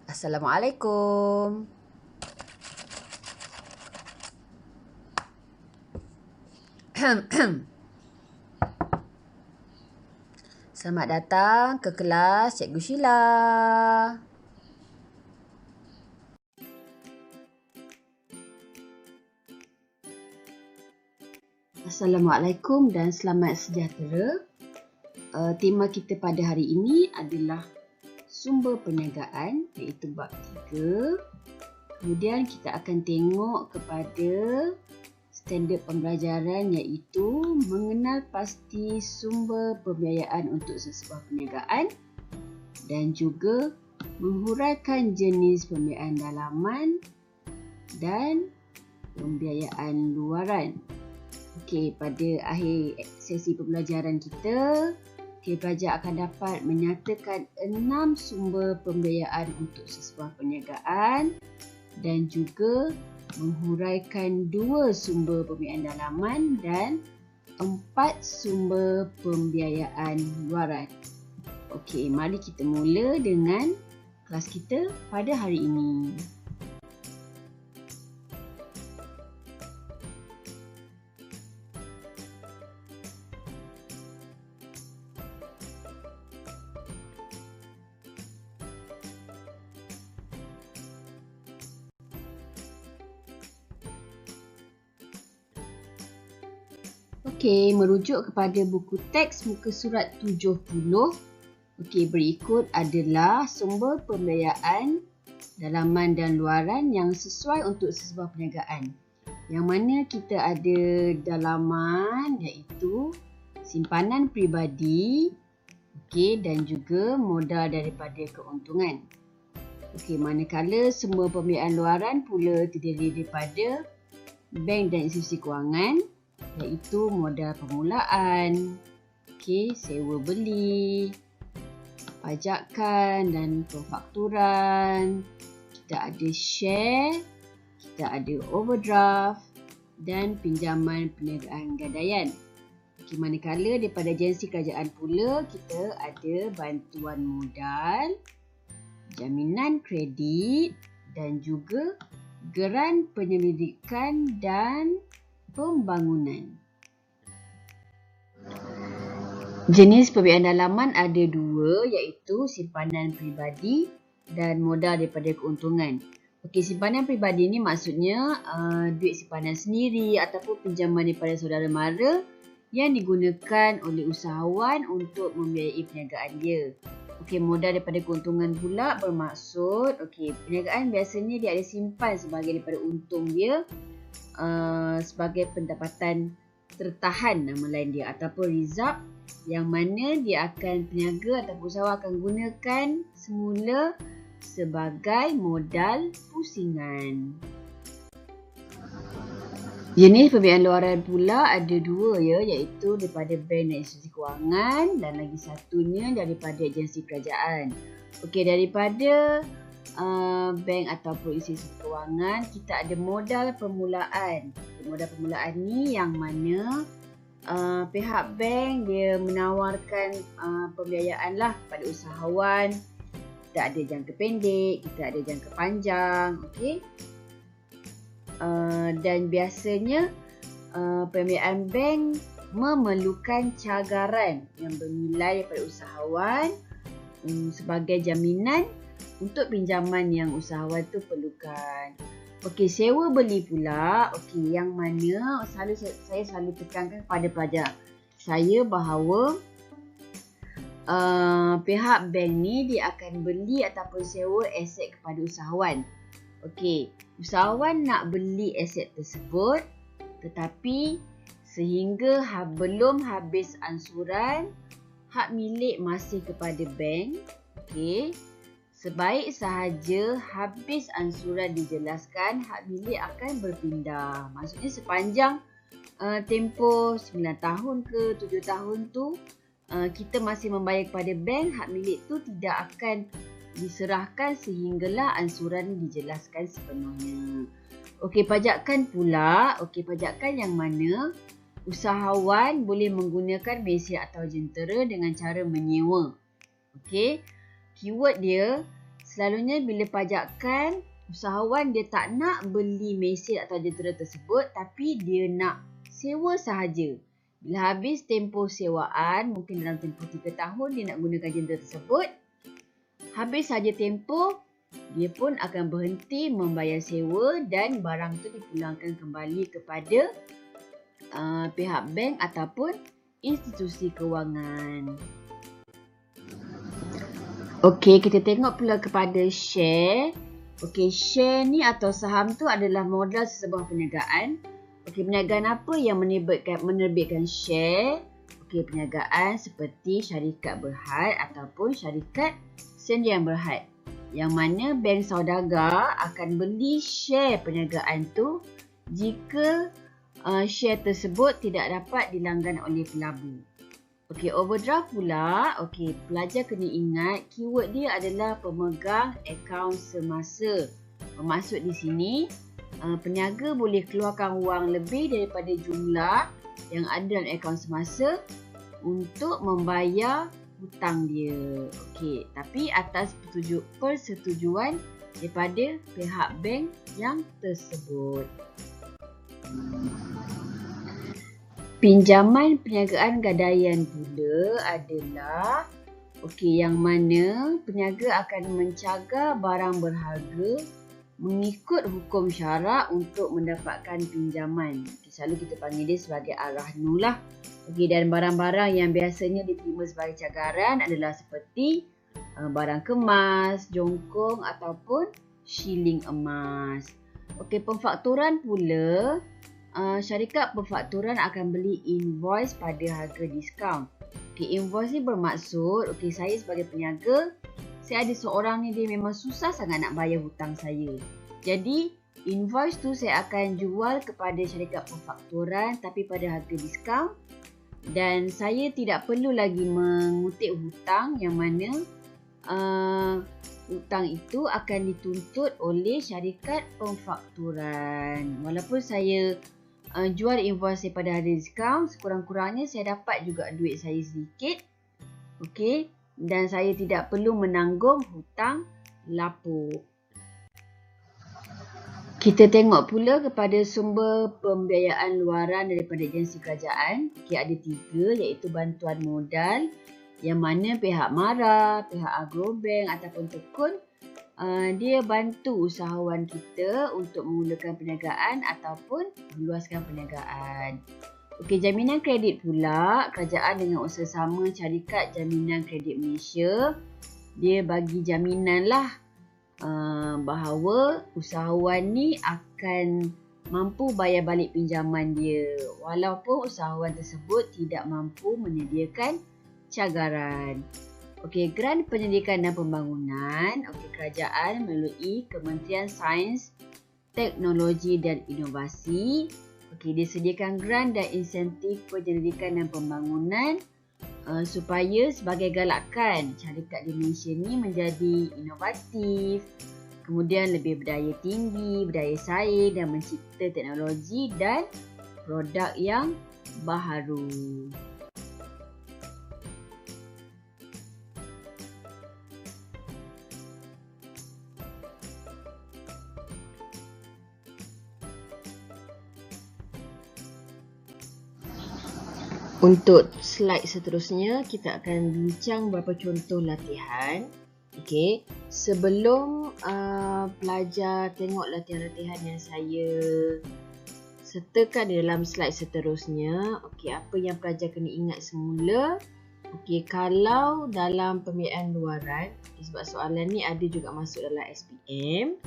Assalamualaikum. Selamat datang ke kelas Cikgu Sheila. Assalamualaikum dan selamat sejahtera. Tema kita pada hari ini adalah sumber perniagaan, iaitu bab 3. Kemudian kita akan tengok kepada standard pembelajaran, iaitu mengenal pasti sumber pembiayaan untuk sesebuah perniagaan dan juga menghuraikan jenis pembiayaan dalaman dan pembiayaan luaran. Okey, pada akhir sesi pembelajaran kita, pelajar akan dapat menyatakan 6 sumber pembiayaan untuk sesebuah perniagaan dan juga menghuraikan 2 sumber pembiayaan dalaman dan 4 sumber pembiayaan luaran. Okey, mari kita mula dengan kelas kita pada hari ini. Okey, merujuk kepada buku teks muka surat 70. Okey, berikut adalah sumber pembiayaan dalaman dan luaran yang sesuai untuk sesebuah perniagaan. Yang mana kita ada dalaman, iaitu simpanan peribadi, okey, dan juga modal daripada keuntungan. Okey, manakala sumber pembiayaan luaran pula terdiri daripada bank dan institusi kewangan, iaitu modal permulaan, sewa beli, pajakan dan pemfakturan. Kita ada share, kita ada overdraft dan pinjaman perniagaan gadaian. Manakala daripada agensi kerajaan pula, kita ada bantuan modal, jaminan kredit dan juga geran penyelidikan dan pembangunan. Jenis pembiayaan dalaman ada 2, iaitu simpanan peribadi dan modal daripada keuntungan. Okey, simpanan peribadi ni maksudnya duit simpanan sendiri ataupun pinjaman daripada saudara mara yang digunakan oleh usahawan untuk membiayai perniagaan dia. Okey, modal daripada keuntungan pula bermaksud perniagaan biasanya dia ada simpan sebagai daripada untung dia sebagai pendapatan tertahan nama lain dia ataupun reserve, yang mana dia akan peniaga ataupun usahawan akan gunakan semula sebagai modal pusingan. Jenis pembiayaan luaran pula ada 2 iaitu daripada bank dan institusi kewangan dan lagi satunya daripada agensi kerajaan. Okey, daripada bank ataupun institusi kewangan, kita ada modal permulaan. Modal permulaan ni yang mana pihak bank dia menawarkan pembiayaan lah kepada usahawan. Kita ada jangka pendek, kita ada jangka panjang, dan biasanya pembiayaan bank memerlukan cagaran yang bernilai daripada usahawan sebagai jaminan untuk pinjaman yang usahawan tu perlukan. Okey, sewa beli pula, yang mana saya selalu tekankan kepada pelajar saya bahawa pihak bank ni dia akan beli ataupun sewa aset kepada usahawan. Okey, usahawan nak beli aset tersebut, tetapi sehingga belum habis ansuran, hak milik masih kepada bank. Sebaik sahaja habis ansuran dijelaskan, hak milik akan berpindah. Maksudnya sepanjang tempoh 9 tahun ke 7 tahun tu, kita masih membayar kepada bank, hak milik tu tidak akan diserahkan sehinggalah ansuran dijelaskan sepenuhnya. Okey, pajakan pula. Pajakan yang mana usahawan boleh menggunakan mesin atau jentera dengan cara menyewa. Okey, keyword dia Selalunya bila pajakan, usahawan dia tak nak beli mesin atau jentera tersebut, tapi dia nak sewa sahaja. Bila habis tempoh sewaan, mungkin dalam tempoh 3 tahun dia nak gunakan jentera tersebut, habis sahaja tempoh, dia pun akan berhenti membayar sewa dan barang tu dipulangkan kembali kepada pihak bank ataupun institusi kewangan. Okey, kita tengok pula kepada share. Okey, share ni atau saham tu adalah modal sesebuah perniagaan. Okey, perniagaan apa yang menerbitkan share? Okey, perniagaan seperti syarikat berhad ataupun syarikat sendirian berhad. Yang mana bank saudagar akan beli share perniagaan tu jika share tersebut tidak dapat dilanggan oleh pelabur. Okey, overdraft pula. Okey, pelajar kena ingat keyword dia adalah pemegang akaun semasa. Bermaksud di sini, peniaga boleh keluarkan wang lebih daripada jumlah yang ada dalam akaun semasa untuk membayar hutang dia. Okey, tapi atas persetujuan daripada pihak bank yang tersebut. Pinjaman perniagaan gadaian pula adalah yang mana peniaga akan mencagar barang berharga mengikut hukum syarak untuk mendapatkan pinjaman. Selalu kita panggil dia sebagai ar-rahnu lah. Dan barang-barang yang biasanya diterima sebagai cagaran adalah seperti barang kemas, jongkong ataupun shilling emas. Pemfakturan pula. Syarikat pemfakturan akan beli invoice pada harga diskaun. Invoice ni bermaksud, saya sebagai peniaga, saya ada seorang ni dia memang susah sangat nak bayar hutang saya. Jadi, invoice tu saya akan jual kepada syarikat pemfakturan tapi pada harga diskaun. Dan saya tidak perlu lagi mengutip hutang yang mana hutang itu akan dituntut oleh syarikat pemfakturan. Walaupun saya jual invoice saya pada harga diskaun, sekurang-kurangnya saya dapat juga duit saya sedikit. Dan saya tidak perlu menanggung hutang lapuk. Kita tengok pula kepada sumber pembiayaan luaran daripada agensi kerajaan. Ada 3, iaitu bantuan modal yang mana pihak MARA, pihak Agrobank ataupun Tekun dia bantu usahawan kita untuk memulakan perniagaan ataupun meluaskan perniagaan. Jaminan kredit pula, kerajaan dengan usaha sama Syarikat Jaminan Kredit Malaysia, dia bagi jaminan lah bahawa usahawan ni akan mampu bayar balik pinjaman dia walaupun usahawan tersebut tidak mampu menyediakan cagaran. Grant Pendidikan dan Pembangunan, kerajaan melalui Kementerian Sains, Teknologi dan Inovasi, dia sediakan grant dan insentif pendidikan dan pembangunan supaya sebagai galakan syarikat di Malaysia ni menjadi inovatif, kemudian lebih berdaya tinggi, berdaya saing dan mencipta teknologi dan produk yang baharu. Untuk slide seterusnya, kita akan bincang beberapa contoh latihan. Sebelum pelajar tengok latihan-latihan yang saya sertakan di dalam slide seterusnya, apa yang pelajar kena ingat semula. Kalau dalam pembiayaan luaran, sebab soalan ni ada juga masuk dalam SPM.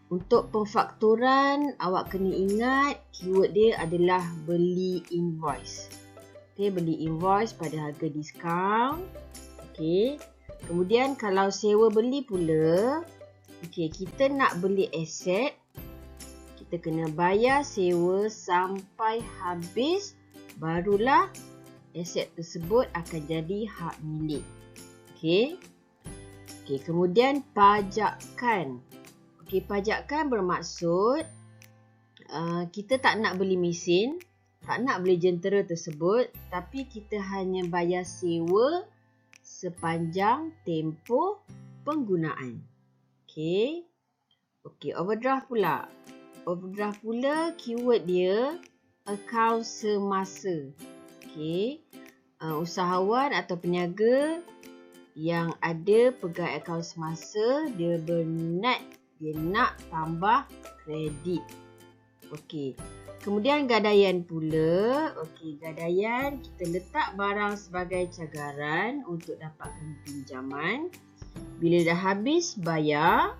Untuk pemfakturan, awak kena ingat keyword dia adalah beli invoice. Beli invoice pada harga diskaun. Kemudian kalau sewa beli pula, kita nak beli aset, kita kena bayar sewa sampai habis, barulah aset tersebut akan jadi hak milik. Kemudian pajakan. Pajakan bermaksud kita tak nak beli mesin, tak nak beli jentera tersebut, tapi kita hanya bayar sewa sepanjang tempoh penggunaan. Okey. Okey, overdraft pula. Overdraft pula keyword dia akaun semasa. Okey. Usahawan atau peniaga yang ada pegang akaun semasa, dia berniat dia nak tambah kredit. Okey. Kemudian gadaian pula. Okey, gadaian kita letak barang sebagai cagaran untuk dapatkan pinjaman. Bila dah habis bayar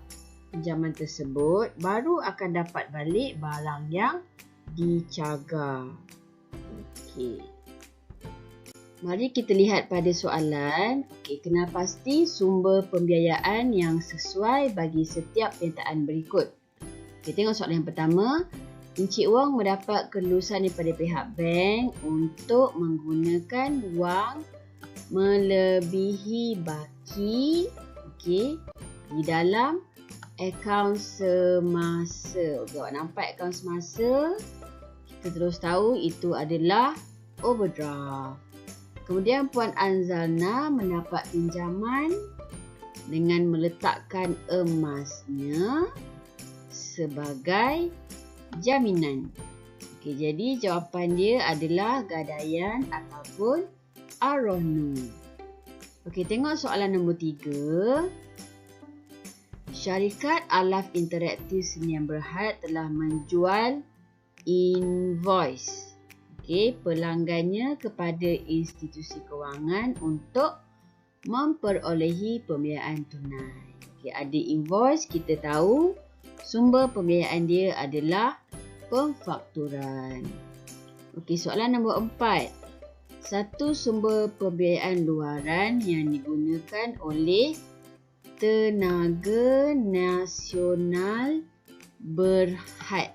pinjaman tersebut, baru akan dapat balik barang yang dicagar. Okey. Mari kita lihat pada soalan. Okey, kenal pasti sumber pembiayaan yang sesuai bagi setiap pernyataan berikut. Okey, tengok soalan yang pertama. Encik Wong mendapat kelulusan daripada pihak bank untuk menggunakan wang melebihi baki, okey, di dalam akaun semasa. Okey, awak nampak akaun semasa? Kita terus tahu itu adalah overdraft. Kemudian Puan Anzalna mendapat pinjaman dengan meletakkan emasnya sebagai jaminan. Okey, jadi jawapan dia adalah gadaian ataupun Arohnu. Okey, tengok soalan nombor 3. Syarikat Alaf Interaktif Sdn Bhd telah menjual invoice, okey, pelanggannya kepada institusi kewangan untuk memperolehi pembiayaan tunai. Okey, ada invoice, kita tahu sumber pembiayaan dia adalah pemfakturan. Okey, soalan nombor 4. Satu sumber pembiayaan luaran yang digunakan oleh Tenaga Nasional Berhad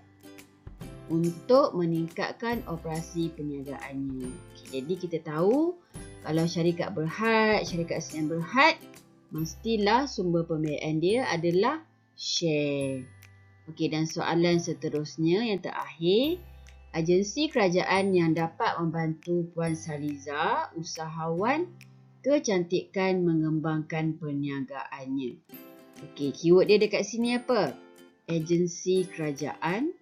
untuk meningkatkan operasi perniagaannya. Okey, jadi kita tahu kalau syarikat berhad, syarikat Sdn Bhd, mestilah sumber pembiayaan dia adalah share. Okey, dan soalan seterusnya yang terakhir, agensi kerajaan yang dapat membantu Puan Saliza, usahawan kecantikan mengembangkan perniagaannya. Okey, keyword dia dekat sini apa? Agensi kerajaan.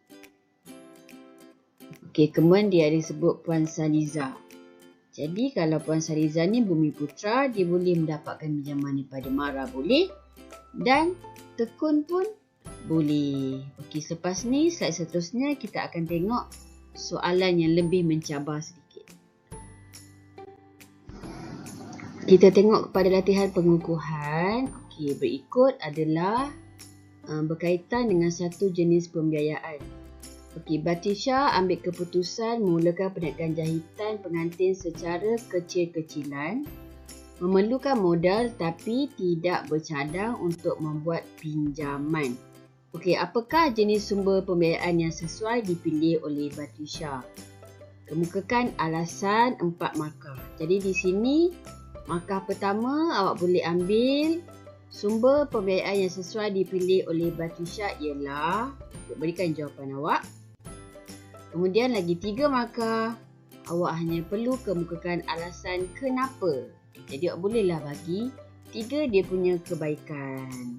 Okey, kemudian dia ada sebut Puan Saliza. Jadi kalau Puan Saliza ni Bumiputra, dia boleh mendapatkan pinjaman daripada Mara boleh dan Tekun pun boleh. Okey, selepas ni slide seterusnya kita akan tengok soalan yang lebih mencabar sedikit. Kita tengok kepada latihan pengukuhan. Okey, berikut adalah berkaitan dengan satu jenis pembiayaan. Okey, Batisha ambil keputusan memulakan perniagaan jahitan pengantin secara kecil-kecilan, memerlukan modal tapi tidak bercadang untuk membuat pinjaman. Okey, apakah jenis sumber pembiayaan yang sesuai dipilih oleh Batisha? Kemukakan alasan 4 markah. Jadi di sini markah pertama awak boleh ambil sumber pembiayaan yang sesuai dipilih oleh Batisha ialah, berikan jawapan awak. Kemudian lagi 3 markah, awak hanya perlu kemukakan alasan kenapa. Jadi awak bolehlah bagi 3 dia punya kebaikan.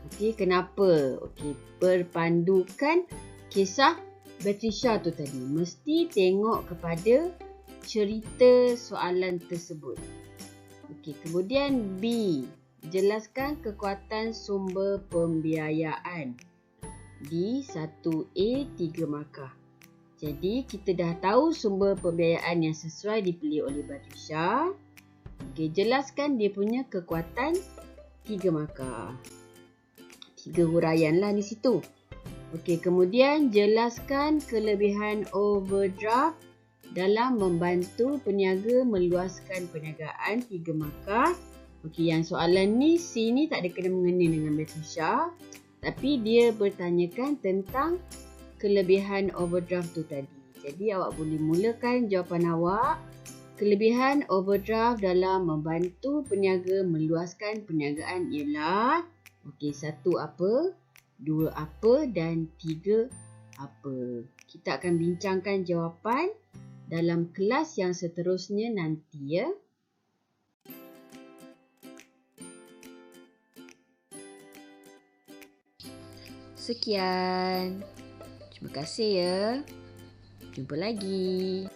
Okey, kenapa? Okey, berpandukan kisah Batisha tu tadi. Mesti tengok kepada cerita soalan tersebut. Okey, kemudian B. Jelaskan kekuatan sumber pembiayaan. Di 1A 3 markah. Jadi kita dah tahu sumber pembiayaan yang sesuai dipilih oleh Batisha. Okey, jelaskan dia punya kekuatan 3 markah. 3 huraian lah di situ. Okey, kemudian jelaskan kelebihan overdraft dalam membantu peniaga meluaskan perniagaan, 3 markah. Okey, yang soalan ni C ni tak ada kena-mengena dengan Batisha, tapi dia bertanyakan tentang kelebihan overdraft tu tadi. Jadi awak boleh mulakan jawapan awak. Kelebihan overdraft dalam membantu peniaga meluaskan perniagaan ialah, okey, 1 apa, 2 apa dan 3 apa. Kita akan bincangkan jawapan dalam kelas yang seterusnya nanti ya. Sekian. Terima kasih ya. Jumpa lagi.